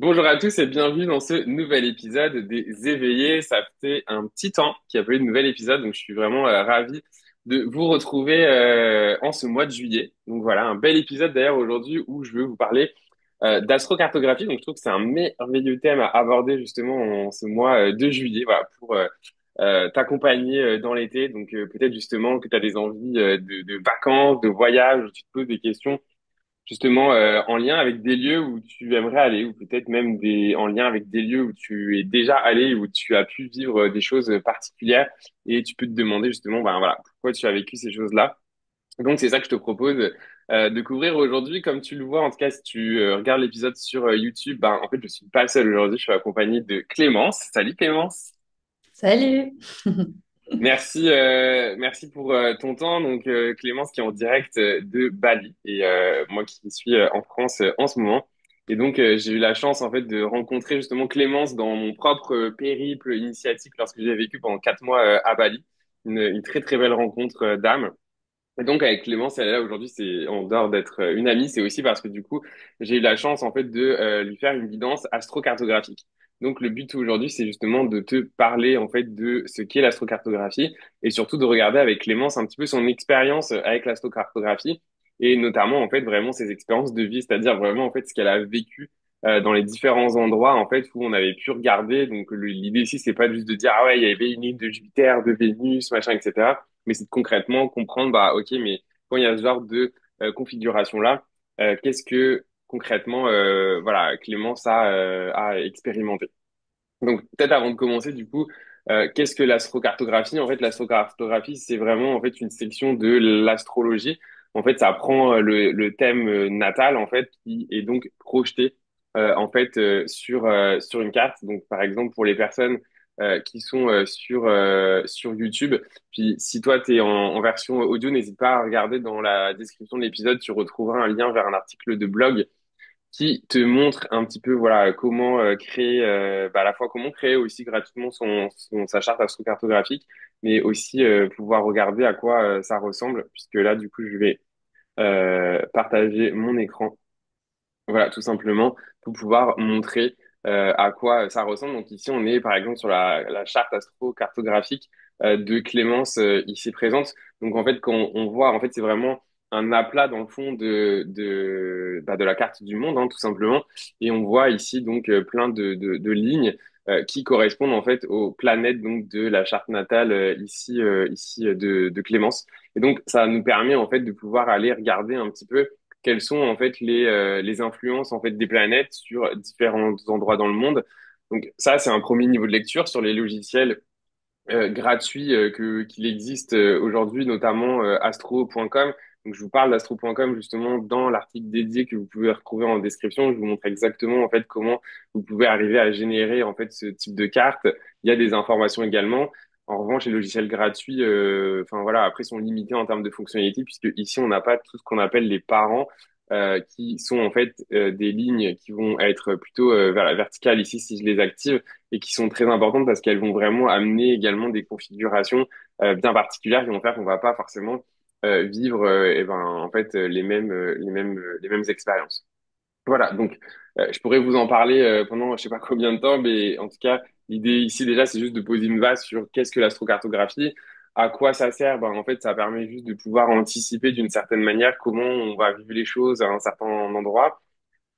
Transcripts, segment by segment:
Bonjour à tous et bienvenue dans ce nouvel épisode des Éveillés. Ça fait un petit temps qu'il n'y a pas eu de nouvel épisode, donc je suis vraiment ravi de vous retrouver en ce mois de juillet. Donc voilà, un bel épisode d'ailleurs aujourd'hui où je veux vous parler d'astrocartographie. Donc je trouve que c'est un merveilleux thème à aborder justement en ce mois de juillet, voilà, pour t'accompagner dans l'été. Donc peut-être justement que tu as des envies de vacances, de voyages, où tu te poses des questions justement en lien avec des lieux où tu aimerais aller, ou peut-être même en lien avec des lieux où tu es déjà allé, où tu as pu vivre des choses particulières, et tu peux te demander justement, ben voilà, pourquoi tu as vécu ces choses-là. Donc c'est ça que je te propose de couvrir aujourd'hui. Comme tu le vois, en tout cas, si tu regardes l'épisode sur YouTube, ben en fait, je suis pas seul aujourd'hui, je suis accompagné de Clémence. Salut Clémence. Salut! Merci pour ton temps. Donc Clémence qui est en direct de Bali et moi qui suis en France en ce moment. Et donc j'ai eu la chance en fait de rencontrer justement Clémence dans mon propre périple initiatique lorsque j'ai vécu pendant 4 mois à Bali. Une très très belle rencontre d'âme. Et donc avec Clémence, elle est là aujourd'hui, c'est en dehors d'être une amie, c'est aussi parce que du coup, j'ai eu la chance en fait de lui faire une guidance astrocartographique. Donc le but aujourd'hui, c'est justement de te parler en fait de ce qu'est l'astrocartographie et surtout de regarder avec Clémence un petit peu son expérience avec l'astrocartographie et notamment en fait vraiment ses expériences de vie, c'est-à-dire vraiment en fait ce qu'elle a vécu dans les différents endroits en fait où on avait pu regarder. Donc l'idée ici, c'est pas juste de dire ah ouais, il y avait une ligne de Jupiter, de Vénus, machin, etc. Mais c'est de concrètement comprendre, bah, ok, mais quand il y a ce genre de configuration-là, qu'est-ce que concrètement, voilà, Clémence a expérimenté. Donc, peut-être avant de commencer, du coup, qu'est-ce que l'astrocartographie? En fait, l'astrocartographie, c'est vraiment en fait une section de l'astrologie. En fait, ça prend le thème natal, en fait, qui est donc projeté en fait sur une carte. Donc, par exemple, pour les personnes qui sont sur YouTube, puis si toi, tu es en version audio, n'hésite pas à regarder dans la description de l'épisode, tu retrouveras un lien vers un article de blog qui te montre un petit peu voilà comment créer à la fois comment créer aussi gratuitement sa charte astrocartographique, mais aussi pouvoir regarder à quoi ça ressemble, puisque là du coup je vais partager mon écran, voilà, tout simplement pour pouvoir montrer à quoi ça ressemble. Donc ici on est par exemple sur la charte astrocartographique de Clémence ici présente. Donc en fait quand on voit, en fait c'est vraiment un aplat dans le fond de la carte du monde, hein, tout simplement. Et on voit ici donc plein de lignes qui correspondent en fait aux planètes donc de la charte natale ici de Clémence. Et donc ça nous permet en fait de pouvoir aller regarder un petit peu quelles sont en fait les influences en fait des planètes sur différents endroits dans le monde. Donc ça, c'est un premier niveau de lecture sur les logiciels gratuits qu'il existe aujourd'hui, notamment astro.com. Donc je vous parle d'astro.com justement dans l'article dédié que vous pouvez retrouver en description. Je vous montre exactement en fait comment vous pouvez arriver à générer en fait ce type de carte. Il y a des informations également. En revanche, les logiciels gratuits, enfin voilà, après sont limités en termes de fonctionnalité puisque ici on n'a pas tout ce qu'on appelle les parents qui sont en fait des lignes qui vont être plutôt vers la verticale ici si je les active et qui sont très importantes parce qu'elles vont vraiment amener également des configurations bien particulières qui vont faire qu'on va pas forcément vivre eh ben en fait les mêmes expériences. Voilà, donc je pourrais vous en parler pendant je sais pas combien de temps, mais en tout cas, l'idée ici déjà, c'est juste de poser une base sur qu'est-ce que l'astrocartographie, à quoi ça sert. Ben, en fait, ça permet juste de pouvoir anticiper d'une certaine manière comment on va vivre les choses à un certain endroit.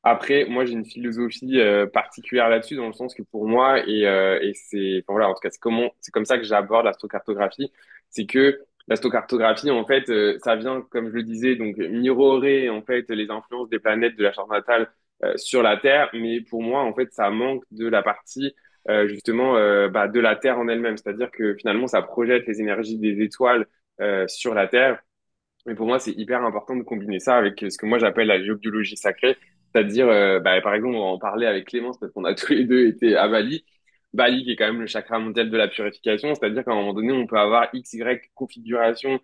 Après, moi, j'ai une philosophie particulière là-dessus, dans le sens que pour moi, et c'est, enfin, voilà, en tout cas, c'est comme ça que j'aborde l'astrocartographie, c'est que l'astrocartographie, en fait, ça vient, comme je le disais, donc mirorer en fait les influences des planètes de la charte natale sur la Terre, mais pour moi, en fait, ça manque de la partie justement de la Terre en elle-même, c'est-à-dire que finalement, ça projette les énergies des étoiles sur la Terre. Mais pour moi, c'est hyper important de combiner ça avec ce que moi j'appelle la géobiologie sacrée, c'est-à-dire, par exemple, on va en parler avec Clémence parce qu'on a tous les deux été à Bali. Bali, qui est quand même le chakra mondial de la purification, c'est-à-dire qu'à un moment donné, on peut avoir X, Y configuration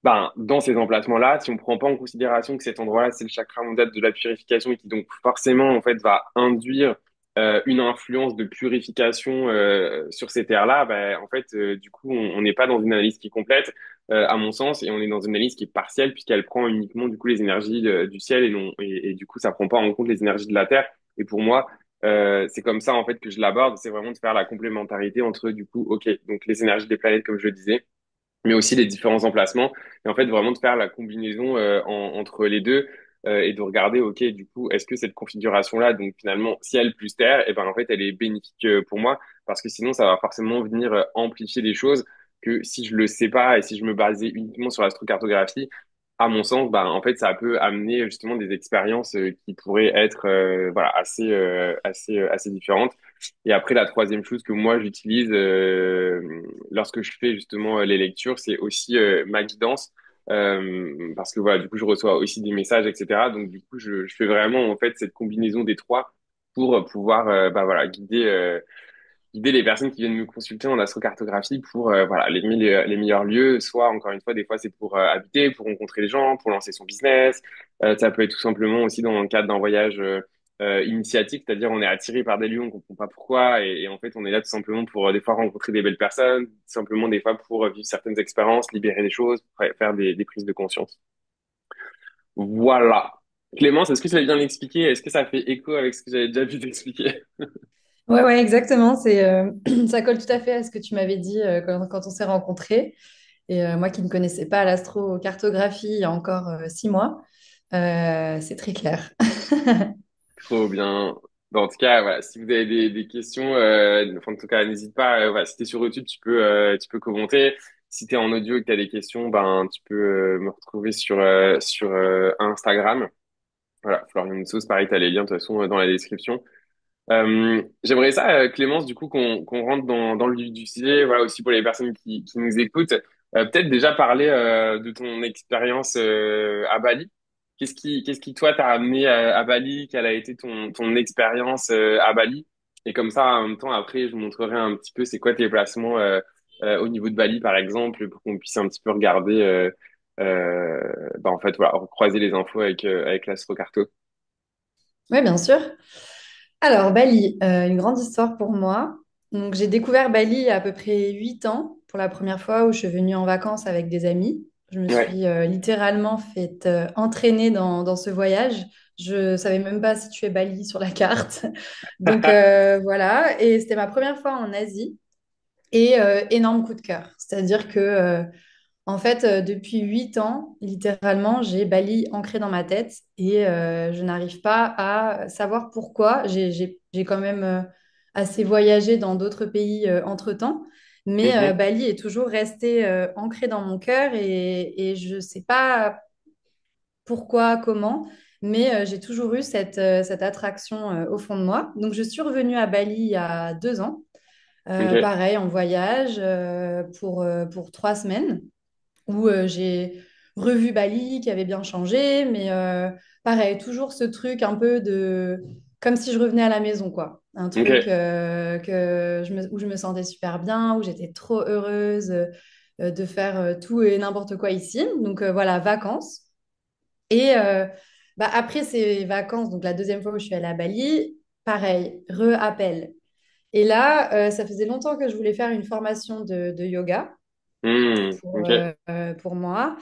dans ces emplacements-là. Si on prend pas en considération que cet endroit-là, c'est le chakra mondial de la purification et qui donc forcément, en fait, va induire une influence de purification sur ces terres-là, en fait, du coup, on n'est pas dans une analyse qui est complète, à mon sens, et on est dans une analyse qui est partielle puisqu'elle prend uniquement du coup les énergies du ciel et du coup, ça prend pas en compte les énergies de la Terre. Et pour moi, c'est comme ça en fait que je l'aborde, c'est vraiment de faire la complémentarité entre du coup, ok, donc les énergies des planètes comme je le disais, mais aussi les différents emplacements. Et en fait, vraiment de faire la combinaison entre les deux et de regarder, OK, du coup, est-ce que cette configuration-là, donc finalement, ciel plus terre, et ben en fait, elle est bénéfique pour moi parce que sinon, ça va forcément venir amplifier des choses que si je le sais pas et si je me basais uniquement sur l'astrocartographie, à mon sens, ben en fait, ça peut amener justement des expériences qui pourraient être voilà assez différentes. Et après, la troisième chose que moi j'utilise lorsque je fais justement les lectures, c'est aussi ma guidance. Parce que voilà, du coup, je reçois aussi des messages, etc. Donc, du coup, je fais vraiment en fait cette combinaison des trois pour pouvoir bah, voilà, guider les personnes qui viennent me consulter en astrocartographie pour voilà, les meilleurs lieux. Soit, encore une fois, des fois, c'est pour habiter, pour rencontrer les gens, pour lancer son business. Ça peut être tout simplement aussi dans le cadre d'un voyage initiatique, c'est-à-dire on est attiré par des lieux, on comprend pas pourquoi, et en fait, on est là tout simplement pour des fois rencontrer des belles personnes, tout simplement des fois pour vivre certaines expériences, libérer des choses, faire des prises de conscience. Voilà. Clémence, est-ce que tu l'as bien expliqué? Est-ce que ça fait écho avec ce que j'avais déjà pu t'expliquer? Ouais, ouais, exactement. Ça colle tout à fait à ce que tu m'avais dit quand on s'est rencontrés. Et moi qui ne connaissais pas l'astrocartographie il y a encore 6 mois, c'est très clair. Trop bien. Bon, en tout cas, voilà, si vous avez des questions, enfin, en tout cas, n'hésite pas. Voilà, si t'es sur YouTube, tu peux commenter. Si t'es en audio et que t'as des questions, ben, tu peux me retrouver sur Instagram. Voilà, Florian Moussous, pareil, t'as les liens de toute façon dans la description. J'aimerais ça, Clémence, du coup, qu'on rentre dans le vif du sujet, voilà, aussi pour les personnes qui nous écoutent. Peut-être déjà parler de ton expérience à Bali. Qu'est-ce qui toi, t'a amené à Bali? Quelle a été ton expérience à Bali? Et comme ça, en même temps, après, je vous montrerai un petit peu c'est quoi tes placements au niveau de Bali, par exemple, pour qu'on puisse un petit peu regarder, bah, en fait, voilà, croiser les infos avec l'astrocarto. Oui, bien sûr. Alors, Bali, une grande histoire pour moi. Donc, j'ai découvert Bali il y a à peu près 8 ans, pour la première fois où je suis venue en vacances avec des amis. Je me Ouais. suis littéralement fait entraîner dans ce voyage. Je ne savais même pas situer Bali sur la carte. Donc, voilà. Et c'était ma première fois en Asie. Et énorme coup de cœur. C'est-à-dire que en fait, depuis 8 ans, littéralement, j'ai Bali ancré dans ma tête et je n'arrive pas à savoir pourquoi. J'ai quand même assez voyagé dans d'autres pays entre-temps, mais Mhm. Bali est toujours resté ancré dans mon cœur et je ne sais pas pourquoi, comment, mais j'ai toujours eu cette attraction au fond de moi. Donc, je suis revenue à Bali il y a 2 ans, Ok. pareil, en voyage pour 3 semaines où j'ai revu Bali qui avait bien changé, mais pareil, toujours ce truc un peu de comme si je revenais à la maison, quoi. Un truc Ok. où je me sentais super bien, où j'étais trop heureuse de faire tout et n'importe quoi ici. Donc voilà, vacances. Et bah, après ces vacances, donc la deuxième fois où je suis allée à Bali, pareil, re-appel. Et là, ça faisait longtemps que je voulais faire une formation de yoga Ok. pour moi.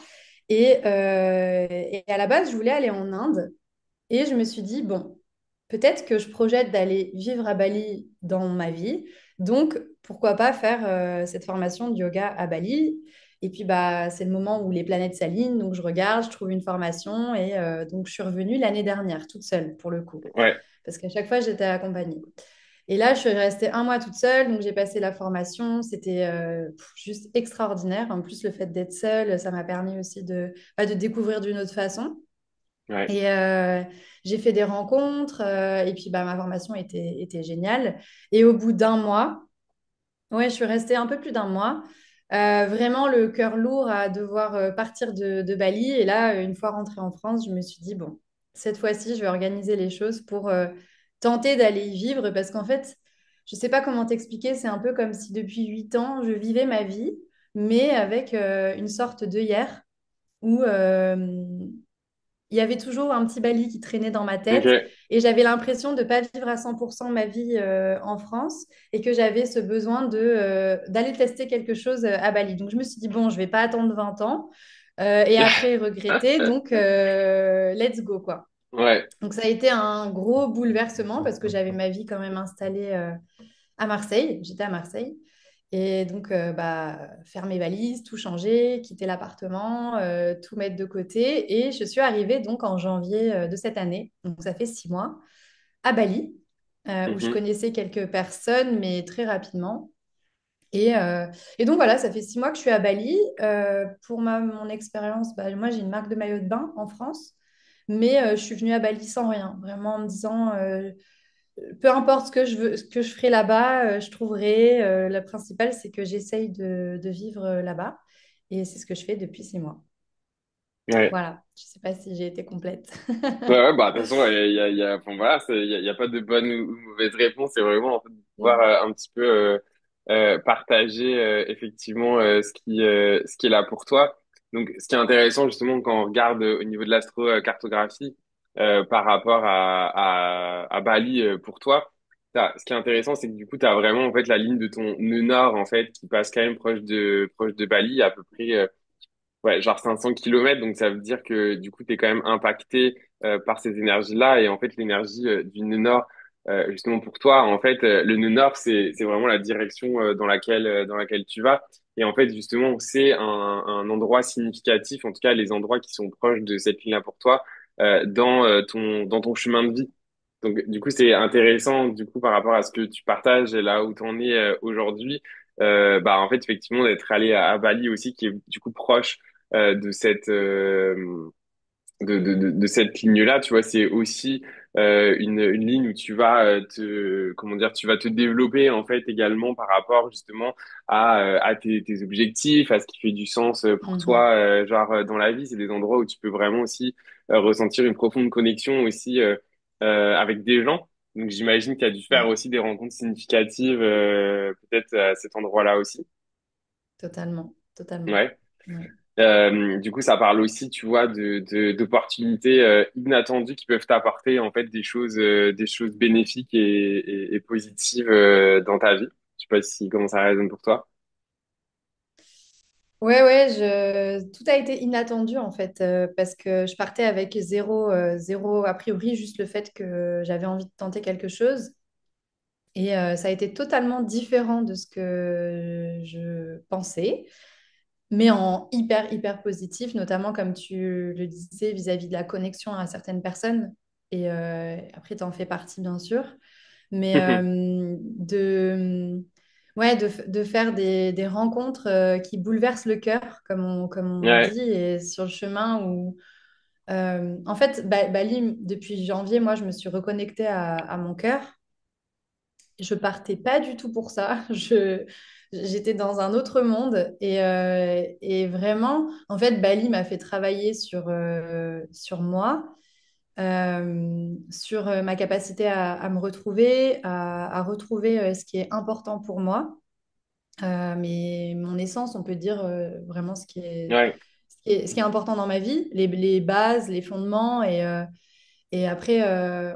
Et à la base, je voulais aller en Inde. Et je me suis dit, bon, peut-être que je projette d'aller vivre à Bali dans ma vie. Donc, pourquoi pas faire cette formation de yoga à Bali? Et puis, bah, c'est le moment où les planètes s'alignent. Donc, je regarde, je trouve une formation. Et donc, je suis revenue l'année dernière, toute seule, pour le coup. Ouais. Parce qu'à chaque fois, j'étais accompagnée. Et là, je suis restée un mois toute seule, donc j'ai passé la formation. C'était juste extraordinaire. En plus, le fait d'être seule, ça m'a permis aussi de découvrir d'une autre façon. Ouais. Et j'ai fait des rencontres, et puis bah, ma formation était géniale. Et au bout d'un mois, ouais, je suis restée un peu plus d'un mois, vraiment le cœur lourd à devoir partir de Bali. Et là, une fois rentrée en France, je me suis dit, bon, cette fois-ci, je vais organiser les choses pour tenter d'aller y vivre parce qu'en fait, je ne sais pas comment t'expliquer, c'est un peu comme si depuis 8 ans, je vivais ma vie, mais avec une sorte d'œillère où il y avait toujours un petit Bali qui traînait dans ma tête Ok. et j'avais l'impression de ne pas vivre à 100% ma vie en France et que j'avais ce besoin d'aller tester quelque chose à Bali. Donc je me suis dit, bon, je vais pas attendre 20 ans et après regretter, donc let's go, quoi. Ouais. Donc ça a été un gros bouleversement parce que j'avais ma vie quand même installée à Marseille. J'étais à Marseille. Et donc, bah, faire mes valises, tout changer, quitter l'appartement, tout mettre de côté. Et je suis arrivée donc en janvier de cette année, donc ça fait 6 mois, à Bali, où je Mhm. connaissais quelques personnes, mais très rapidement. Et, euh, et donc voilà, ça fait 6 mois que je suis à Bali. Pour mon expérience, bah, moi j'ai une marque de maillot de bain en France, mais je suis venue à Bali sans rien, vraiment en me disant peu importe ce que je veux, ce que je ferai là-bas, je trouverai. Le principal, c'est que j'essaye de vivre là-bas, et c'est ce que je fais depuis 6 mois. Ouais. Voilà, je ne sais pas si j'ai été complète. Ouais, ouais, bah, de toute façon, enfin, voilà, il y a pas de bonne ou mauvaise réponse. C'est vraiment, en fait, de pouvoir un petit peu partager effectivement ce qui est là pour toi. Donc, ce qui est intéressant, justement, quand on regarde au niveau de l'astrocartographie par rapport à Bali pour toi, ce qui est intéressant, c'est que du coup, tu as vraiment, en fait, la ligne de ton nœud nord, en fait, qui passe quand même proche de Bali, à peu près ouais, genre 500 kilomètres, donc ça veut dire que du coup, tu es quand même impacté par ces énergies-là. Et en fait, l'énergie du nœud nord, justement pour toi, en fait, le nœud nord, c'est vraiment la direction dans laquelle tu vas. Et en fait, justement, c'est un endroit significatif, en tout cas les endroits qui sont proches de cette ligne-là pour toi, dans ton chemin de vie. Donc, du coup, c'est intéressant, du coup, par rapport à ce que tu partages et là où tu en es aujourd'hui. Bah, en fait, effectivement, d'être allé à Bali aussi, qui est du coup proche de de cette ligne-là, tu vois, c'est aussi une ligne où tu vas comment dire, tu vas te développer en fait également par rapport justement à tes objectifs, à ce qui fait du sens pour Mhm. toi, dans la vie. C'est des endroits où tu peux vraiment aussi ressentir une profonde connexion aussi avec des gens. Donc j'imagine que tu as dû faire Ouais, aussi des rencontres significatives peut-être à cet endroit-là aussi. totalement, totalement. Ouais. Ouais. Du coup, ça parle aussi, tu vois, d'opportunités inattendues qui peuvent t'apporter en fait des choses bénéfiques et positives dans ta vie. Je sais pas si comment ça résonne pour toi. Ouais, ouais, tout a été inattendu en fait, parce que je partais avec zéro a priori, juste le fait que j'avais envie de tenter quelque chose. Et ça a été totalement différent de ce que je pensais, mais en hyper, hyper positif, notamment comme tu le disais vis-à-vis de la connexion à certaines personnes. Et après, tu en fais partie, bien sûr. Mais ouais, de faire des rencontres qui bouleversent le cœur, comme on Ouais. dit, et sur le chemin où... en fait, Bali, depuis janvier, moi, je me suis reconnectée à mon cœur. Je partais pas du tout pour ça. J'étais dans un autre monde, et vraiment, en fait, Bali m'a fait travailler sur moi, sur ma capacité à me retrouver, à retrouver ce qui est important pour moi. Mais mon essence, on peut dire vraiment Ouais. ce qui est important dans ma vie, les bases, les fondements. Et après,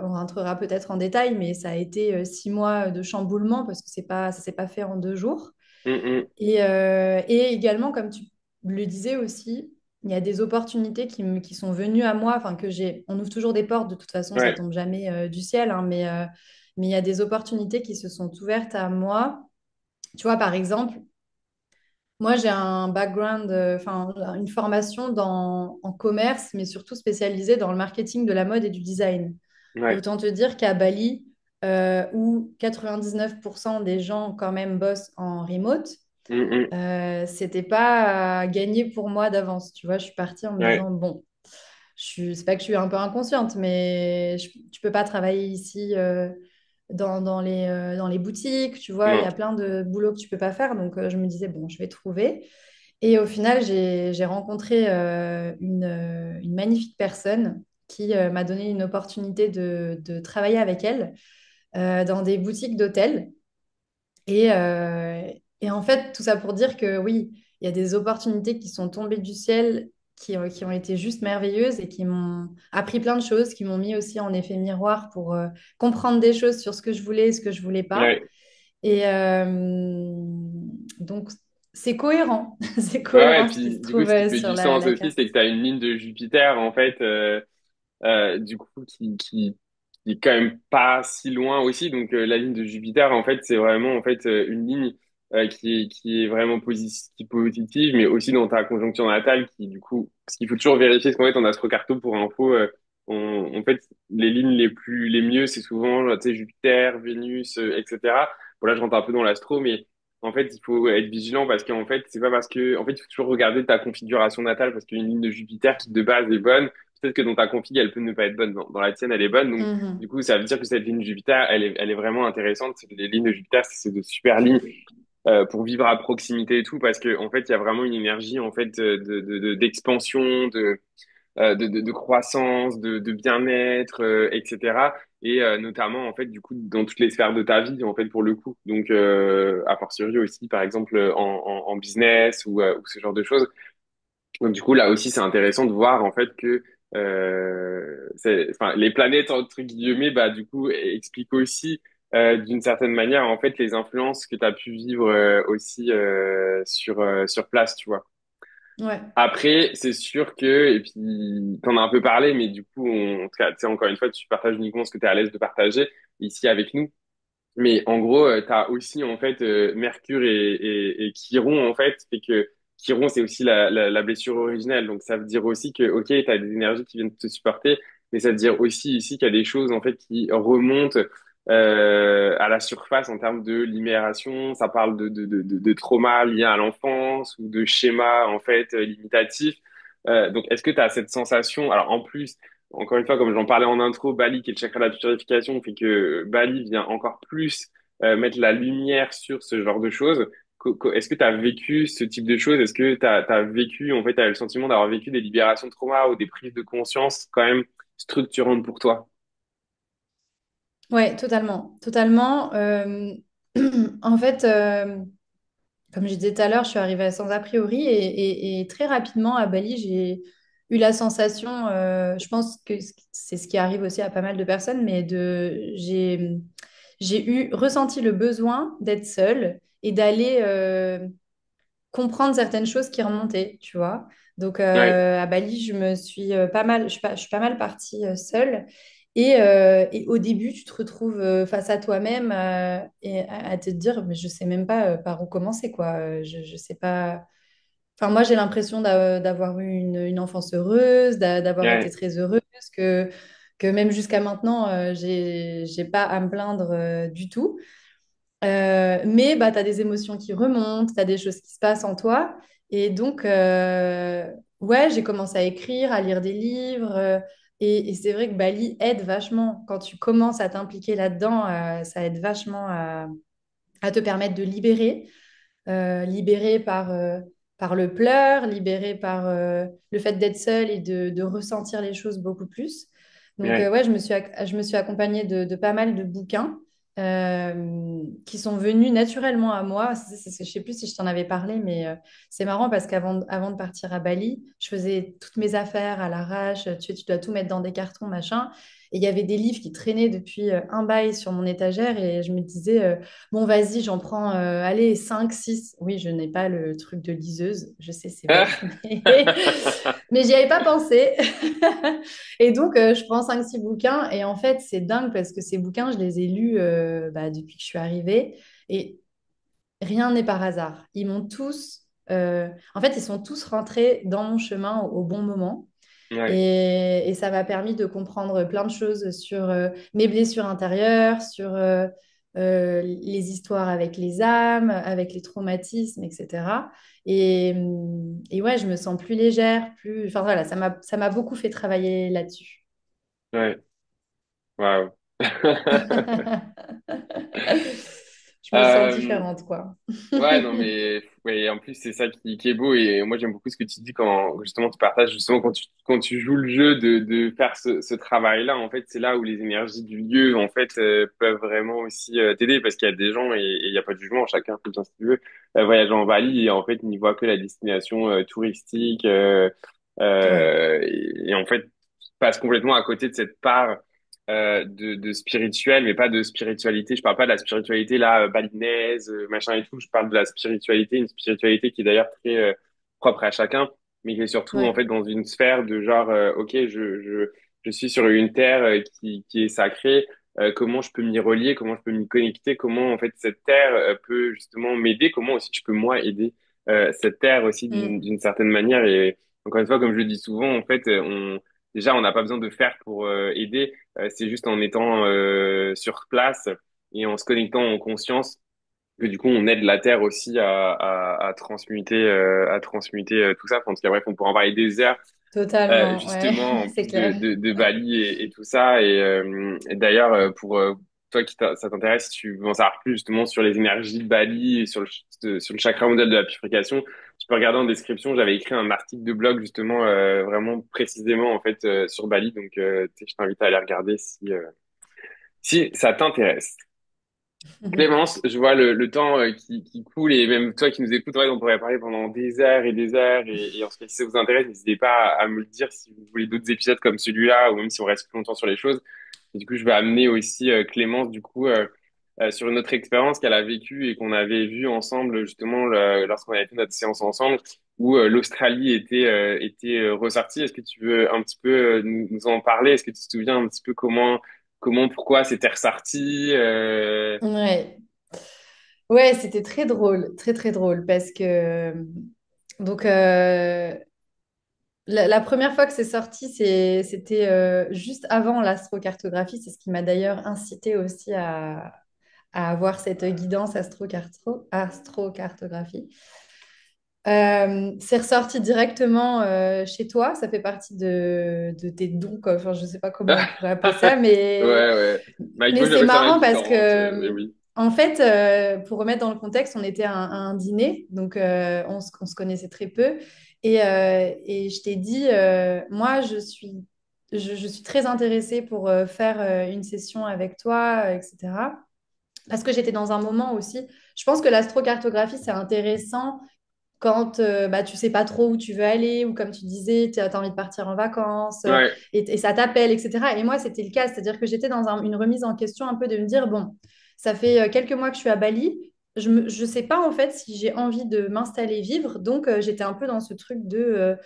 on rentrera peut-être en détail, mais ça a été 6 mois de chamboulement parce que ça s'est pas fait en 2 jours. Mm, mm. Et également, comme tu le disais aussi, il y a des opportunités qui sont venues à moi, enfin que j'ai. On ouvre toujours des portes, de toute façon, ça Ouais. tombe jamais du ciel, hein, mais il y a des opportunités qui se sont ouvertes à moi. Tu vois, par exemple, moi, j'ai un background, enfin, une formation en commerce, mais surtout spécialisée dans le marketing de la mode et du design. Ouais. Autant te dire qu'à Bali, où 99% des gens quand même bossent en remote, Mm, mm. c'était pas gagné pour moi d'avance. Tu vois, je suis partie en me Ouais. disant, bon, c'est pas que je suis un peu inconsciente, mais tu peux pas travailler ici dans les boutiques, tu vois, il y Non. a plein de boulots que tu peux pas faire. Donc, je me disais, bon, je vais trouver. Et au final, j'ai rencontré une magnifique personne qui m'a donné une opportunité de travailler avec elle dans des boutiques d'hôtels. Et, euh, et en fait, tout ça pour dire que oui, il y a des opportunités qui sont tombées du ciel, qui ont été juste merveilleuses et qui m'ont appris plein de choses, qui m'ont mis aussi en effet miroir pour comprendre des choses sur ce que je voulais et ce que je voulais pas. Ouais. Et donc, c'est cohérent. C'est Ouais, ouais, et cohérent ce qui puis se du coup, trouve ce qui fait sur du sens la aussi, carte. c'est que tu as une ligne de Jupiter, en fait, du coup, qui est quand même pas si loin aussi. Donc, la ligne de Jupiter, en fait, c'est vraiment, en fait, une ligne qui est vraiment positive, mais aussi dans ta conjonction natale, qui, du coup, parce qu'il faut toujours vérifier ce qu'en fait, en astrocarto, pour info, en fait, les lignes les mieux, c'est souvent, tu sais, Jupiter, Vénus, etc. Bon, là, je rentre un peu dans l'astro, mais en fait, il faut être vigilant parce qu'en fait, c'est pas parce que, en fait, il faut toujours regarder ta configuration natale parce qu'une ligne de Jupiter qui de base est bonne, peut-être que dans ta config, elle peut ne pas être bonne. Dans la tienne, elle est bonne. Donc, du Mhm. coup, ça veut dire que cette ligne de Jupiter, elle est vraiment intéressante. Les lignes de Jupiter, c'est de super lignes pour vivre à proximité et tout parce que, en fait, il y a vraiment une énergie, en fait, d'expansion, de croissance, de bien-être, etc. Et notamment, en fait, du coup, dans toutes les sphères de ta vie, en fait, pour le coup. Donc, a fortiori aussi, par exemple, en business ou ce genre de choses. Donc, du coup, là aussi, c'est intéressant de voir, en fait, que enfin, les planètes, entre guillemets, bah, du coup, expliquent aussi, d'une certaine manière, en fait, les influences que tu as pu vivre aussi sur place, tu vois. Ouais. Après, c'est sûr que, et puis, t'en as un peu parlé, mais du coup, en tout cas, tu sais, encore une fois, tu partages uniquement ce que tu es à l'aise de partager ici avec nous. Mais en gros, tu as aussi, en fait, Mercure et Chiron, en fait, et que Chiron, c'est aussi la blessure originelle. Donc, ça veut dire aussi que, ok, tu as des énergies qui viennent te supporter, mais ça veut dire aussi ici qu'il y a des choses, en fait, qui remontent à la surface en termes de libération. Ça parle de traumas liés à l'enfance ou de schémas, en fait, limitatifs. Donc, est-ce que tu as cette sensation, alors en plus, encore une fois, comme j'en parlais en intro, Bali, qui est le chakra de la purification, fait que Bali vient encore plus mettre la lumière sur ce genre de choses. Est-ce que tu as vécu ce type de choses? Est-ce que tu as vécu, en fait, tu as le sentiment d'avoir vécu des libérations de trauma ou des prises de conscience quand même structurantes pour toi? Ouais, totalement. Totalement. En fait, comme je disais tout à l'heure, je suis arrivée sans a priori et très rapidement à Bali, j'ai eu la sensation, je pense que c'est ce qui arrive aussi à pas mal de personnes, mais j'ai ressenti le besoin d'être seule et d'aller comprendre certaines choses qui remontaient, tu vois. Donc Ouais, à Bali, je me suis pas mal, je suis pas mal partie seule. Et au début, tu te retrouves face à toi-même et à te dire, mais je sais même pas par où commencer, quoi. Je sais pas. Enfin, moi, j'ai l'impression d'avoir eu une enfance heureuse, d'avoir été ouais, très heureuse, que même jusqu'à maintenant, j'ai pas à me plaindre du tout. Mais bah, tu as des émotions qui remontent, tu as des choses qui se passent en toi. Et donc, ouais, j'ai commencé à écrire, à lire des livres. Et c'est vrai que Bali aide vachement. Quand tu commences à t'impliquer là-dedans, ça aide vachement à te permettre de libérer. Libérer par le pleur, libérer par le fait d'être seule et de ressentir les choses beaucoup plus. Donc, ouais. ouais, je me suis accompagnée de pas mal de bouquins qui sont venus naturellement à moi. Je sais plus si je t'en avais parlé, mais c'est marrant parce avant de partir à Bali, je faisais toutes mes affaires à l'arrache. Tu dois tout mettre dans des cartons, machin. Et il y avait des livres qui traînaient depuis un bail sur mon étagère et je me disais, bon, vas-y, j'en prends, allez, 5 six. Oui, je n'ai pas le truc de liseuse, je sais, c'est bête, mais j'y avais pas pensé. Et donc, je prends 5 6 bouquins et en fait, c'est dingue parce que ces bouquins, je les ai lus bah, depuis que je suis arrivée et rien n'est par hasard. Ils m'ont tous, en fait, ils sont tous rentrés dans mon chemin au bon moment. Ouais, Et ça m'a permis de comprendre plein de choses sur mes blessures intérieures, sur les histoires avec les âmes, avec les traumatismes, etc. Et ouais, je me sens plus légère, plus... Enfin voilà, ça m'a beaucoup fait travailler là-dessus. ouais, waouh. Je me sens Euh, différente, quoi. Ouais, non, mais ouais, en plus, c'est ça qui est beau. Et moi, j'aime beaucoup ce que tu dis quand justement tu partages, justement, quand tu joues le jeu de faire ce travail-là. En fait, c'est là où les énergies du lieu, en fait, peuvent vraiment aussi t'aider parce qu'il y a des gens et il n'y a pas de jugement. Chacun fait bien ce qu'il veut. Voyager en Bali et en fait, n'y voit que la destination touristique. Ouais, Et en fait, passe complètement à côté de cette part de spirituel, mais pas de spiritualité. Je parle pas de la spiritualité là, balinaise, machin et tout. Je parle de la spiritualité, une spiritualité qui est d'ailleurs très propre à chacun, mais qui est surtout en ouais. fait dans une sphère de genre, ok, je je suis sur une terre qui est sacrée, comment je peux m'y relier, comment je peux m'y connecter, comment en fait cette terre peut justement m'aider, comment aussi je peux moi aider cette terre aussi Mm. d'une certaine manière. Et encore une fois, comme je le dis souvent, en fait, déjà on n'a pas besoin de faire pour aider, c'est juste en étant sur place et en se connectant en conscience que du coup on aide la terre aussi à transmuter tout ça. Enfin, en tout cas bref, on pourrait en parler des heures Totalement, ouais, justement en c'est plus clair. de Bali et tout ça. Et d'ailleurs pour toi ça t'intéresse, si tu veux en savoir plus justement sur les énergies de Bali et sur le chakra modèle de la purification, tu peux regarder en description. J'avais écrit un article de blog justement vraiment précisément en fait sur Bali, donc je t'invite à aller regarder si ça t'intéresse. Clémence, je vois le temps qui coule et même toi qui nous écoutes, ouais, on pourrait parler pendant des heures et des heures et en tout cas si ça vous intéresse, n'hésitez pas à me le dire si vous voulez d'autres épisodes comme celui-là ou même si on reste plus longtemps sur les choses. Et du coup, je vais amener aussi Clémence du coup sur une autre expérience qu'elle a vécue et qu'on avait vue ensemble justement lorsqu'on avait fait notre séance ensemble où l'Australie était ressortie. Est-ce que tu veux un petit peu nous en parler? Est-ce que tu te souviens un petit peu pourquoi c'était ressorti? Ouais. Ouais, c'était très drôle, très très drôle parce que donc la première fois que c'est sorti, c'était juste avant l'astrocartographie. C'est ce qui m'a d'ailleurs incité aussi à avoir cette guidance astrocartographie. C'est ressorti directement chez toi. Ça fait partie de tes dons, quoi. Enfin, je ne sais pas comment on pourrait appeler ça, Ouais, ouais. Bah, avec mais moi, c'est j'appelle ça marrant parce l'indifférence, mais que, oui. en fait, pour remettre dans le contexte, on était à un dîner, donc on se connaissait très peu. Et je t'ai dit, moi, je suis très intéressée pour faire une session avec toi, etc. Parce que j'étais dans un moment aussi, je pense que l'astrocartographie, c'est intéressant quand bah, tu sais pas trop où tu veux aller, ou comme tu disais, tu as envie de partir en vacances, Ouais. et ça t'appelle, etc. Et moi, c'était le cas, c'est-à-dire que j'étais dans une remise en question un peu de me dire, bon, ça fait quelques mois que je suis à Bali, je sais pas en fait si j'ai envie de m'installer vivre, donc j'étais un peu dans ce truc de,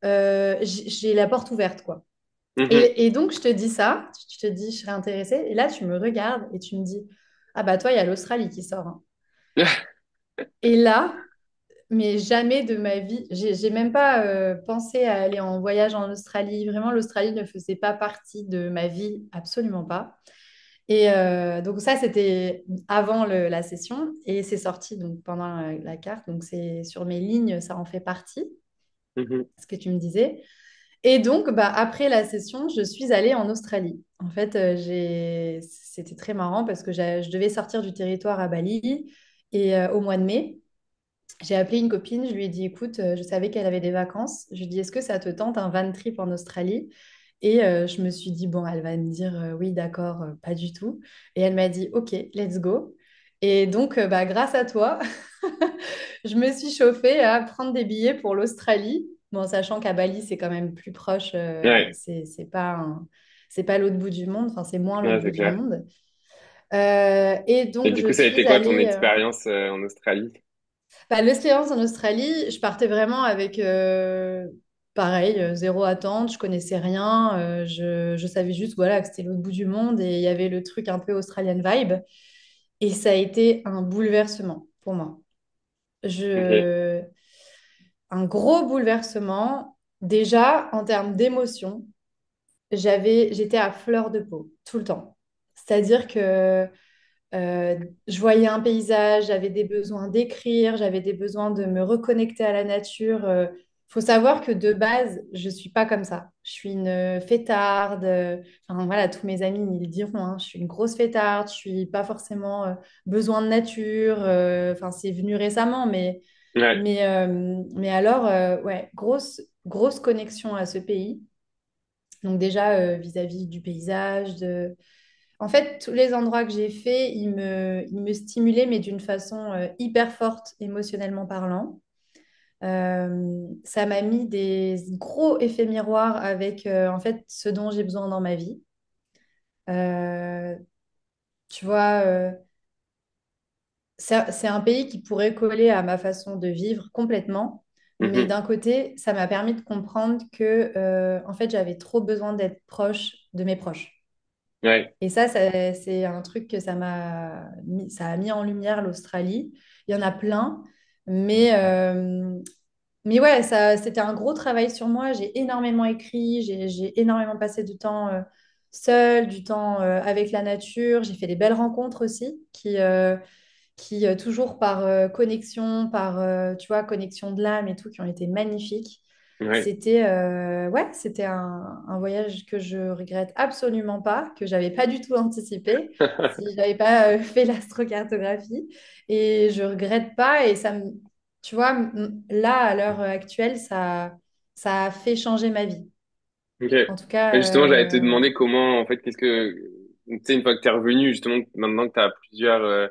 j'ai la porte ouverte, quoi. Mhm. Et donc, je te dis ça, je te dis, je serais intéressée, et là, tu me regardes et tu me dis, ah bah toi, il y a l'Australie qui sort, hein. Et là, mais jamais de ma vie, j'ai même pas pensé à aller en voyage en Australie. Vraiment, l'Australie ne faisait pas partie de ma vie, absolument pas. Et donc ça, c'était avant la session et c'est sorti donc pendant la carte. Donc c'est sur mes lignes, ça en fait partie, Mhm. ce que tu me disais. Et donc, bah, après la session, je suis allée en Australie. En fait, c'était très marrant parce que je devais sortir du territoire à Bali et au mois de mai. J'ai appelé une copine, je lui ai dit, écoute, je savais qu'elle avait des vacances. Je lui ai dit, est-ce que ça te tente un van trip en Australie? Et je me suis dit, bon, elle va me dire, oui, d'accord, pas du tout. Et elle m'a dit, OK, let's go. Et donc, bah, grâce à toi, je me suis chauffée à prendre des billets pour l'Australie. Bon, sachant qu'à Bali, c'est quand même plus proche, Ouais. c'est pas l'autre bout du monde, enfin, c'est moins Ouais, l'autre bout c'est du clair. monde. Et Et donc, du je coup, ça a été suis quoi ton allée. expérience en Australie? Bah, l'expérience en Australie, je partais vraiment avec, pareil, zéro attente, je connaissais rien, je savais juste voilà, que c'était l'autre bout du monde et il y avait le truc un peu Australian vibe. Et ça a été un bouleversement pour moi. Ok. Je... Un gros bouleversement, déjà en termes d'émotion, j'étais à fleur de peau tout le temps. C'est-à-dire que je voyais un paysage, j'avais des besoins d'écrire, j'avais des besoins de me reconnecter à la nature. Faut savoir que de base, je suis pas comme ça. Je suis une fêtarde. Enfin, voilà, tous mes amis ils le diront, hein. Je suis une grosse fêtarde. Je suis pas forcément besoin de nature. Enfin, c'est venu récemment, Ouais. mais alors, ouais, grosse connexion à ce pays. Donc déjà vis-à-vis du paysage, en fait, tous les endroits que j'ai faits, ils me stimulaient, mais d'une façon hyper forte, émotionnellement parlant. Ça m'a mis des gros effets miroirs avec en fait ce dont j'ai besoin dans ma vie. Euh, Tu vois, c'est un pays qui pourrait coller à ma façon de vivre complètement, Mais Mhm. d'un côté, ça m'a permis de comprendre que, en fait, j'avais trop besoin d'être proche de mes proches. Ouais. Et ça, c'est un truc que ça a mis en lumière l'Australie. Il y en a plein, mais, euh, mais ouais, c'était un gros travail sur moi. J'ai énormément écrit, j'ai énormément passé du temps seul, du temps avec la nature. J'ai fait des belles rencontres aussi qui toujours par connexion, tu vois, connexion de l'âme et tout, qui ont été magnifiques. Ouais. Ouais, c'était un voyage que je regrette absolument pas, que j'avais pas du tout anticipé si j'avais pas fait l'astrocartographie. Et je regrette pas. Et tu vois, là, à l'heure actuelle, ça a fait changer ma vie. Ok. En tout cas, Et justement, j'allais te demander comment, en fait, qu'est-ce que, tu sais, une fois que t'es revenu, justement, maintenant que t'as plusieurs,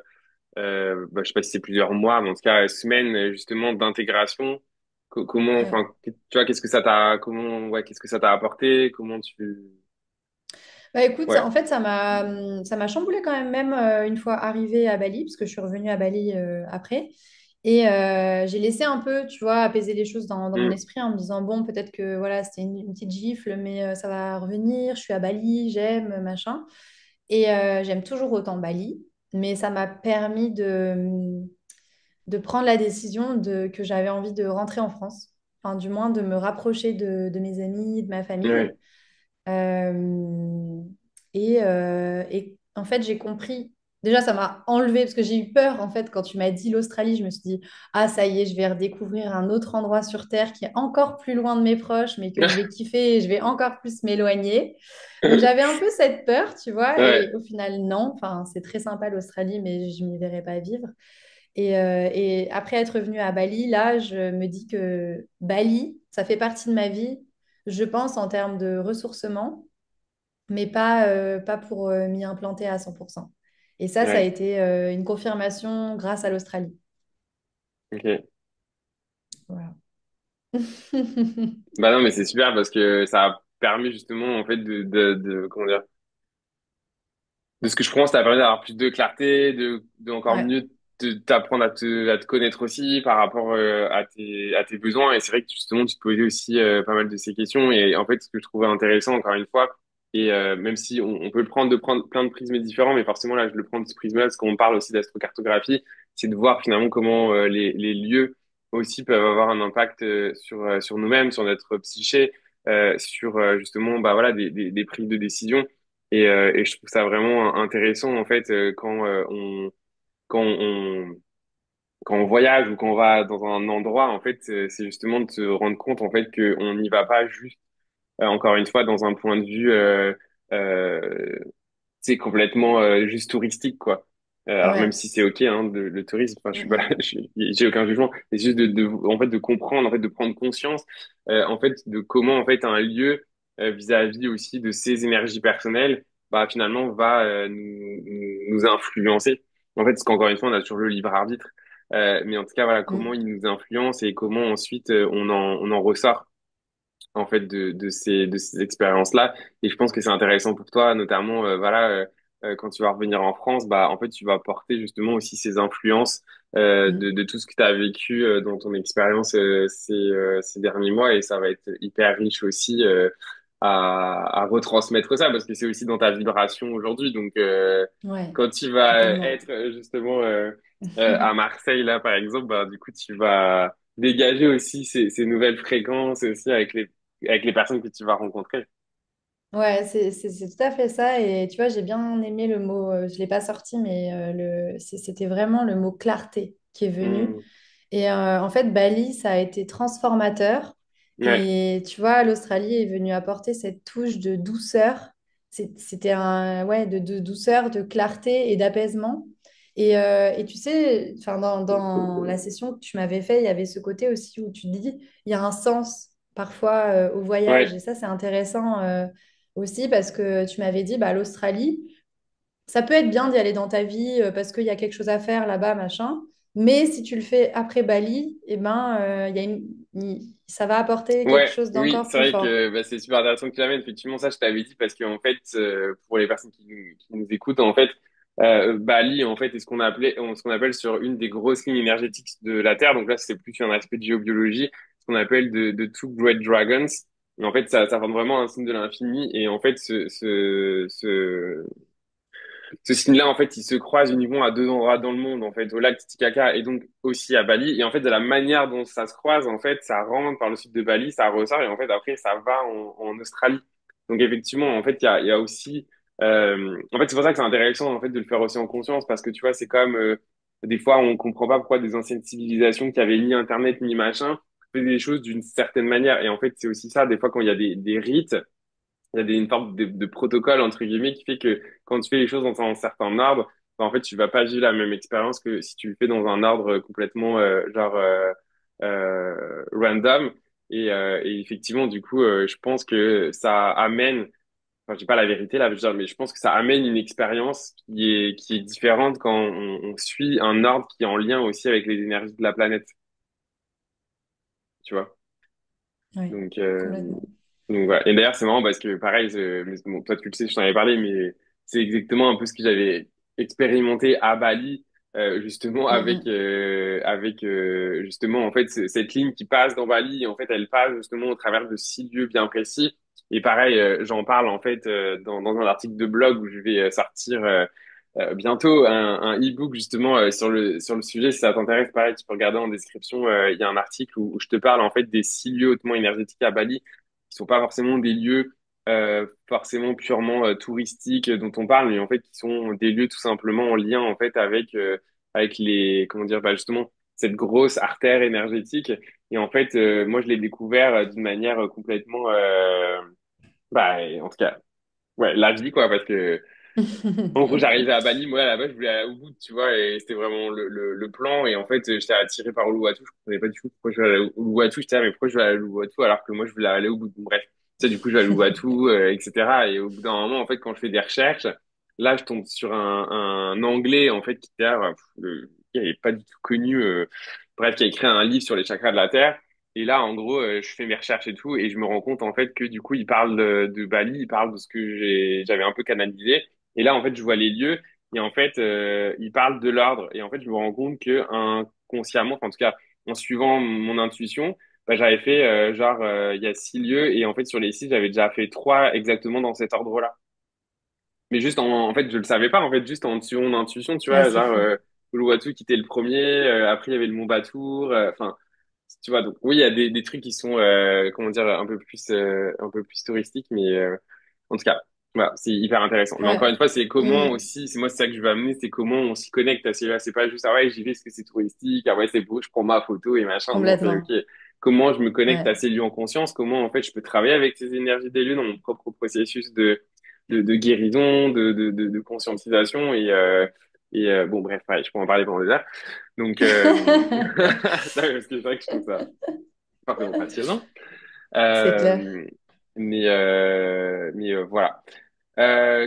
je sais pas si c'est plusieurs mois, mais en tout cas, semaines, justement, d'intégration, comment, ouais. enfin, tu vois, qu'est-ce que ça t'a, comment, ouais, qu'est-ce que ça t'a apporté, comment tu, Bah écoute, ouais. en fait, ça m'a chamboulé quand même une fois arrivée à Bali, parce que je suis revenue à Bali après. Et j'ai laissé un peu, tu vois, apaiser les choses dans mon Hmm. esprit en me disant, bon, peut-être que voilà, c'était une petite gifle, mais ça va revenir, je suis à Bali, j'aime, machin. Et j'aime toujours autant Bali, mais ça m'a permis de prendre la décision que j'avais envie de rentrer en France, enfin, du moins de me rapprocher de mes amis, de ma famille. Ouais. Euh, et en fait, j'ai compris. Déjà, ça m'a enlevé parce que j'ai eu peur en fait quand tu m'as dit l'Australie. Je me suis dit, ah, ça y est, je vais redécouvrir un autre endroit sur Terre qui est encore plus loin de mes proches, mais que je vais kiffer et je vais encore plus m'éloigner. Donc, j'avais un peu cette peur, tu vois. Et Ouais. au final, non. Enfin, c'est très sympa l'Australie, mais je m'y verrais pas vivre. Et après être revenue à Bali, là, je me dis que Bali, ça fait partie de ma vie, je pense, en termes de ressourcement, mais pas pour m'y implanter à 100%. Et ça a Ouais. été une confirmation grâce à l'Australie. Ok. Voilà. Bah non, mais c'est super parce que ça a permis justement, en fait, comment dire, de ce que je pense, ça a permis d'avoir plus de clarté, de encore Ouais. mieux t'apprendre à te connaître aussi par rapport à tes besoins. Et c'est vrai que justement, tu te posais aussi pas mal de ces questions. Et en fait, ce que je trouvais intéressant, encore une fois, et même si on peut le prendre de prendre plein de prismes différents, mais forcément là, je le prends de ce prisme-là parce qu'on parle aussi d'astrocartographie, c'est de voir finalement comment les lieux aussi peuvent avoir un impact sur nous-mêmes, sur notre psyché, sur justement bah voilà des prises de décision. Et je trouve ça vraiment intéressant en fait quand on quand on voyage ou quand on va dans un endroit en fait c'est justement de se rendre compte en fait que on n'y va pas juste encore une fois dans un point de vue c'est complètement juste touristique quoi. Alors même Ouais. si c'est ok hein, le tourisme, enfin je suis pas Mm, j'ai aucun jugement, mais c'est juste en fait de comprendre en fait de prendre conscience en fait de comment en fait un lieu vis-à-vis aussi de ses énergies personnelles bah finalement va nous influencer. En fait parce qu'encore une fois on a toujours le libre arbitre, mais en tout cas voilà comment mm, il nous influence et comment ensuite on en ressort en fait de ces expériences-là. Et je pense que c'est intéressant pour toi, notamment voilà quand tu vas revenir en France, bah en fait tu vas porter justement aussi ces influences mm, de tout ce que tu as vécu dans ton expérience ces derniers mois et ça va être hyper riche aussi à retransmettre ça parce que c'est aussi dans ta vibration aujourd'hui. Donc mm. Ouais, quand tu vas totalement. être justement à Marseille là par exemple, bah du coup tu vas dégager aussi ces nouvelles fréquences aussi avec les personnes que tu vas rencontrer. Ouais, c'est tout à fait ça. Et tu vois, j'ai bien aimé le mot, je ne l'ai pas sorti, mais c'était vraiment le mot clarté qui est venu. Hmm. Et en fait, Bali, ça a été transformateur. Ouais, Et tu vois, l'Australie est venue apporter cette touche de douceur. C'était ouais, de douceur, de clarté et d'apaisement. Et tu sais, enfin, dans la session que tu m'avais fait, il y avait ce côté aussi où tu te dis, il y a un sens parfois au voyage. ouais, Et ça, c'est intéressant aussi parce que tu m'avais dit, bah, l'Australie, ça peut être bien d'y aller dans ta vie parce qu'il y a quelque chose à faire là-bas, machin. Mais si tu le fais après Bali, eh ben, ça va apporter quelque ouais, chose oui, d'encore c'est plus vrai fort. que bah, c'est super intéressant que tu l'amènes. Effectivement, ça, je t'avais dit parce qu'en fait, pour les personnes qui nous écoutent, en fait, Bali, en fait, est ce qu'on appelle sur une des grosses lignes énergétiques de la Terre. Donc là, c'est plus un aspect de géobiologie. ce qu'on appelle de Two Great Dragons. Et en fait, ça forme vraiment un signe de l'infini. Et en fait, ce signe-là, en fait, il se croise uniquement à deux endroits dans le monde, en fait, au lac Titicaca et donc aussi à Bali. Et en fait, de la manière dont ça se croise, en fait, ça rentre par le sud de Bali, ça ressort et en fait, après, ça va en Australie. Donc, effectivement, en fait, il y a aussi, en fait, c'est pour ça que c'est intéressant, en fait, de le faire aussi en conscience parce que tu vois, c'est comme, des fois, on comprend pas pourquoi des anciennes civilisations qui avaient ni Internet ni machin faisaient des choses d'une certaine manière. Et en fait, c'est aussi ça, des fois, quand il y a des rites, il y a une forme de protocole entre guillemets qui fait que quand tu fais les choses dans un certain ordre, ben, en fait tu vas pas vivre la même expérience que si tu le fais dans un ordre complètement random et effectivement du coup je pense que ça amène, enfin j'ai pas la vérité là je veux dire, mais je pense que ça amène une expérience qui est différente quand on suit un ordre qui est en lien aussi avec les énergies de la planète, tu vois. Oui, Donc, complètement. donc voilà. Et d'ailleurs, c'est marrant parce que pareil, mais bon, toi tu le sais, je t'en avais parlé, mais c'est exactement un peu ce que j'avais expérimenté à Bali, justement Mm, mm. avec justement en fait cette ligne qui passe dans Bali, en fait, elle passe justement au travers de 6 lieux bien précis. Et pareil, j'en parle en fait dans un article de blog où je vais sortir bientôt un e-book justement sur le sujet. Si ça t'intéresse, pareil, tu peux regarder en description. Il y a un article où je te parle en fait des 6 lieux hautement énergétiques à Bali, qui sont pas forcément des lieux forcément purement touristiques dont on parle, mais en fait qui sont des lieux tout simplement en lien en fait avec les comment dire bah justement cette grosse artère énergétique. Et en fait, moi je l'ai découvert d'une manière complètement bah en tout cas ouais la vie quoi parce que en gros, j'arrivais à Bali, moi, là-bas, je voulais aller au bout, tu vois, et c'était vraiment le plan. Et en fait, j'étais attiré par Uluwatu. Je comprenais pas du tout pourquoi je voulais aller au Uluwatu. J'étais là, mais pourquoi je vais aller à Uluwatu alors que moi, je voulais aller au bout. Bon, bref, tu sais, du coup, je vais à Uluwatu, etc. Et au bout d'un moment, en fait, quand je fais des recherches, là, je tombe sur un Anglais, en fait, qui d'ailleurs, qui n'est pas du tout connu, bref, qui a écrit un livre sur les chakras de la Terre. Et là, en gros, je fais mes recherches et tout, et je me rends compte, en fait, que du coup, il parle de Bali, il parle de ce que j'avais un peu canalisé. Et là, en fait, je vois les lieux et en fait, il parle de l'ordre. Et en fait, je me rends compte que inconsciemment, enfin, en tout cas, en suivant mon intuition, bah, j'avais fait il y a 6 lieux et en fait, sur les 6, j'avais déjà fait 3 exactement dans cet ordre-là. Mais juste en fait, je le savais pas. En fait, juste en suivant mon intuition, tu Ah, vois, c'est fou. Uluwatu qui était le premier. Après, il y avait le Mont Batour. Enfin, tu vois, donc oui, il y a des trucs qui sont, comment dire, un peu plus touristiques, mais en tout cas, voilà, c'est hyper intéressant. Mais encore Ouais. une fois, c'est comment Mm. aussi, c'est moi, c'est ça que je veux amener, c'est comment on s'y connecte à ces là. C'est pas juste, ah ouais, j'y vais parce que c'est touristique, ah ouais, c'est beau, je prends ma photo et machin. Non, c'est Complètement. ok. Comment je me connecte à Ouais. ces lieux en conscience? Comment, en fait, je peux travailler avec ces énergies des lieux dans mon propre processus de guérison, de conscientisation et bon, bref, ouais, je peux en parler pendant des heures. Donc, non, parce que c'est vrai que je trouve ça parfaitement passionnant. C'est clair. Euh, mais voilà.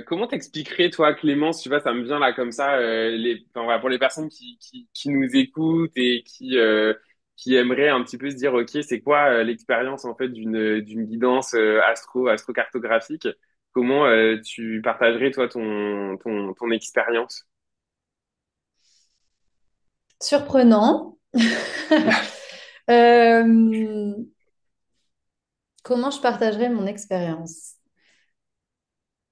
Comment t'expliquerais, toi, Clémence, tu vois, ça me vient là comme ça, enfin, voilà, pour les personnes qui nous écoutent et qui aimeraient un petit peu se dire, OK, c'est quoi l'expérience en fait d'une guidance astrocartographique? Comment tu partagerais, toi, ton expérience? Surprenant. Euh, comment je partagerais mon expérience?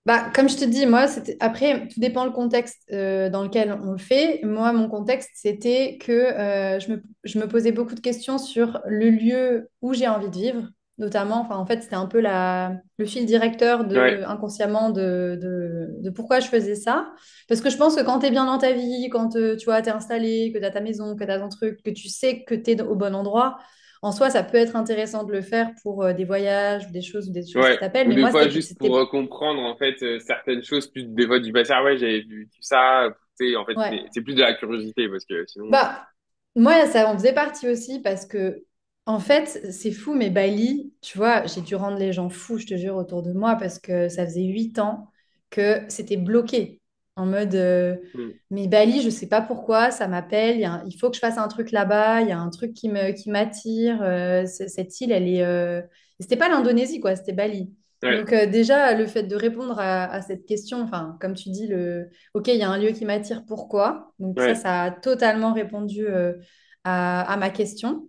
Bah, comme je te dis, moi, c'était après, tout dépend le contexte dans lequel on le fait. Moi, mon contexte, c'était que je me posais beaucoup de questions sur le lieu où j'ai envie de vivre, notamment. Enfin, en fait, c'était un peu le fil directeur Ouais, inconsciemment de pourquoi je faisais ça. Parce que je pense que quand tu es bien dans ta vie, quand tu vois, tu es installé, que tu as ta maison, que tu as ton truc, que tu sais que tu es au bon endroit, en soi, ça peut être intéressant de le faire pour des voyages ou des choses qui ouais. t'appellent. Ou Mais des moi, fois, juste pour c'était comprendre, en fait, certaines choses, plus des fois du passé, ah ouais, j'avais vu ça, tu sais, en fait, ouais. c'est plus de la curiosité, parce que sinon, Bah, moi, ça en faisait partie aussi parce que, en fait, c'est fou, mais Bali, tu vois, j'ai dû rendre les gens fous, je te jure, autour de moi parce que ça faisait 8 ans que c'était bloqué. En mode, hmm, mais Bali, je sais pas pourquoi, ça m'appelle, il faut que je fasse un truc là-bas, il y a un truc qui m'attire. Cette île, elle est. C'était pas l'Indonésie, quoi, c'était Bali. ouais, Donc, déjà, le fait de répondre à cette question, enfin, comme tu dis, OK, il y a un lieu qui m'attire, pourquoi? Donc ouais, ça a totalement répondu à ma question.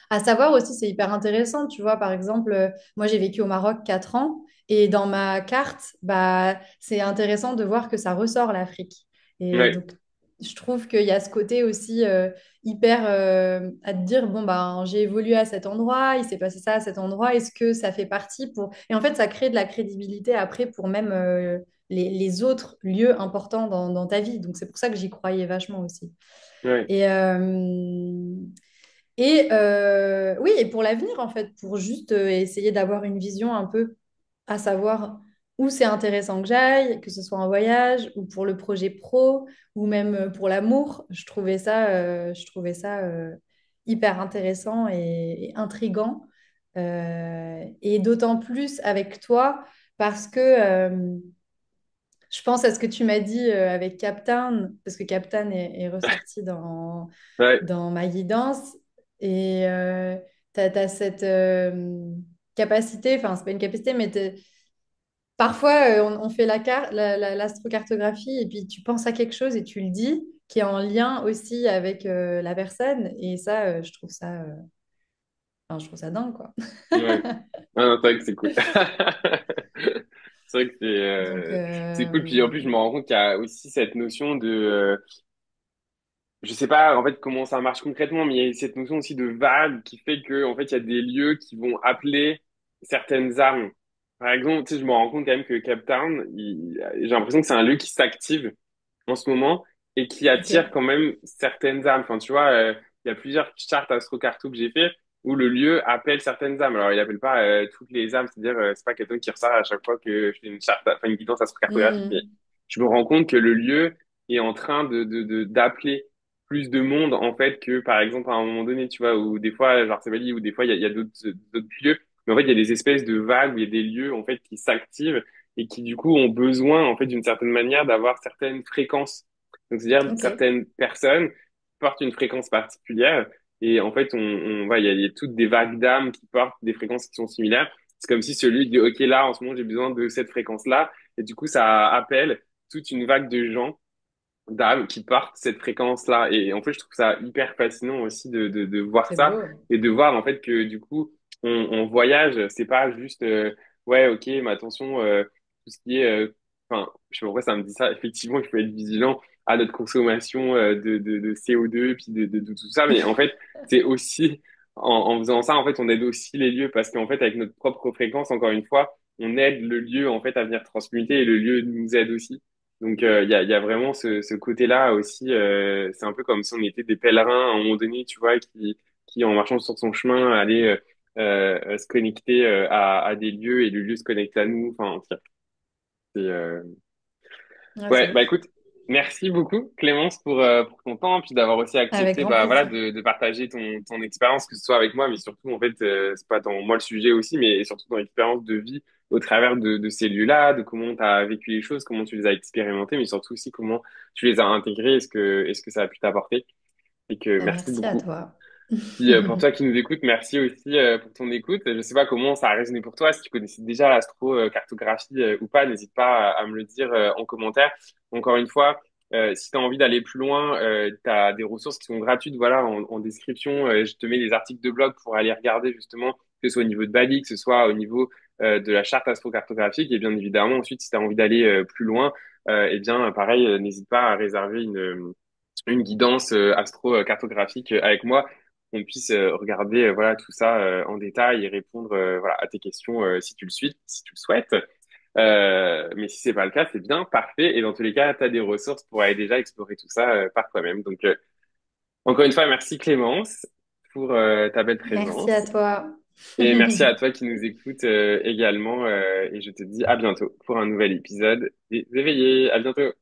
À savoir aussi, c'est hyper intéressant, tu vois, par exemple, moi j'ai vécu au Maroc 4 ans et dans ma carte, bah, c'est intéressant de voir que ça ressort l'Afrique. Et Ouais, donc, je trouve qu'il y a ce côté aussi hyper à te dire, bon, bah, j'ai évolué à cet endroit, il s'est passé ça à cet endroit, est-ce que ça fait partie pour... Et en fait, ça crée de la crédibilité après pour même les autres lieux importants dans ta vie. Donc, c'est pour ça que j'y croyais vachement aussi. ouais, Et, oui, et pour l'avenir, en fait, pour juste essayer d'avoir une vision un peu, à savoir où c'est intéressant que j'aille, que ce soit en voyage ou pour le projet pro ou même pour l'amour, je trouvais ça hyper intéressant et intriguant. Et d'autant plus avec toi parce que je pense à ce que tu m'as dit avec Captain, parce que Captain est ressorti ouais, dans ma guidance. Et tu as, cette capacité, enfin, c'est pas une capacité, mais parfois on fait l'astrocartographie et puis tu penses à quelque chose et tu le dis, qui est en lien aussi avec la personne. Et ça, enfin, je trouve ça dingue, quoi. ouais. Ah non, c'est vrai que c'est cool. C'est vrai que Donc, c'est cool. Puis en plus, je me rends compte qu'il y a aussi cette notion de, je sais pas en fait comment ça marche concrètement, mais il y a cette notion aussi de vague qui fait que en fait il y a des lieux qui vont appeler certaines armes. Par exemple, tu sais, je me rends compte quand même que Cape Town, j'ai l'impression que c'est un lieu qui s'active en ce moment et qui ok. attire quand même certaines âmes. Enfin, tu vois, il y a plusieurs chartes astrocarto que j'ai fait où le lieu appelle certaines âmes. Alors, il appelle pas toutes les âmes, c'est-à-dire c'est pas quelqu'un qui ressort à chaque fois que je fais une charte, enfin une guidance astrocartographique, mais Mhm. je me rends compte que le lieu est en train d'appeler plus de monde en fait que par exemple à un moment donné, tu vois, ou des fois, genre c'est Bali, ou des fois il y a d'autres lieux, mais en fait il y a des espèces de vagues où il y a des lieux en fait qui s'activent et qui du coup ont besoin en fait d'une certaine manière d'avoir certaines fréquences. Donc c'est-à-dire Ok. certaines personnes portent une fréquence particulière et en fait il y a toutes des vagues d'âmes qui portent des fréquences qui sont similaires. C'est comme si celui dit OK là en ce moment j'ai besoin de cette fréquence-là et du coup ça appelle toute une vague de gens d'âmes qui portent cette fréquence-là. Et en fait, je trouve ça hyper fascinant aussi de voir C'est ça beau. et de voir en fait que du coup, on voyage, c'est pas juste, ouais, ok, mais attention, tout ce qui est, enfin, je sais pas pourquoi ça me dit ça, effectivement, il faut être vigilant à notre consommation de CO2, puis de tout ça, mais en fait, c'est aussi, en faisant ça, en fait, on aide aussi les lieux parce qu'en fait, avec notre propre fréquence, encore une fois, on aide le lieu en fait à venir transmuter et le lieu nous aide aussi. Donc il y a vraiment ce côté-là aussi. C'est un peu comme si on était des pèlerins à un moment donné, tu vois, qui en marchant sur son chemin allaient se connecter à des lieux et le lieu se connecte à nous. Enfin, tiens, c'est Ouais, c'est ouais. Bah ouf. écoute, merci beaucoup Clémence pour ton temps puis d'avoir aussi Avec accepté grand bah voilà plaisir. de partager ton expérience que ce soit avec moi, mais surtout en fait c'est pas dans moi le sujet aussi, mais surtout dans l'expérience de vie au travers de ces lieux-là, de comment tu as vécu les choses, comment tu les as expérimentées, mais surtout aussi comment tu les as intégrées, est-ce que ça a pu t'apporter et que Bah, merci merci à beaucoup. toi. Puis pour toi qui nous écoutes, merci aussi pour ton écoute. Je sais pas comment ça a résonné pour toi. Si tu connaissais déjà l'astrocartographie ou pas, n'hésite pas à me le dire en commentaire. Encore une fois, si tu as envie d'aller plus loin, tu as des ressources qui sont gratuites voilà, en description. Je te mets les articles de blog pour aller regarder justement, que ce soit au niveau de Bali, que ce soit au niveau de la charte astrocartographique. Et bien évidemment, ensuite, si tu as envie d'aller plus loin, eh bien pareil, n'hésite pas à réserver une guidance astro-cartographique avec moi qu'on puisse regarder voilà tout ça en détail et répondre voilà à tes questions si tu le suis, si tu le souhaites. Mais si c'est pas le cas, c'est bien, parfait. Et dans tous les cas, tu as des ressources pour aller déjà explorer tout ça par toi-même. Donc encore une fois, merci Clémence pour ta belle Merci à présence toi. et merci à toi qui nous écoutes également. Et je te dis à bientôt pour un nouvel épisode des Éveillés. À bientôt.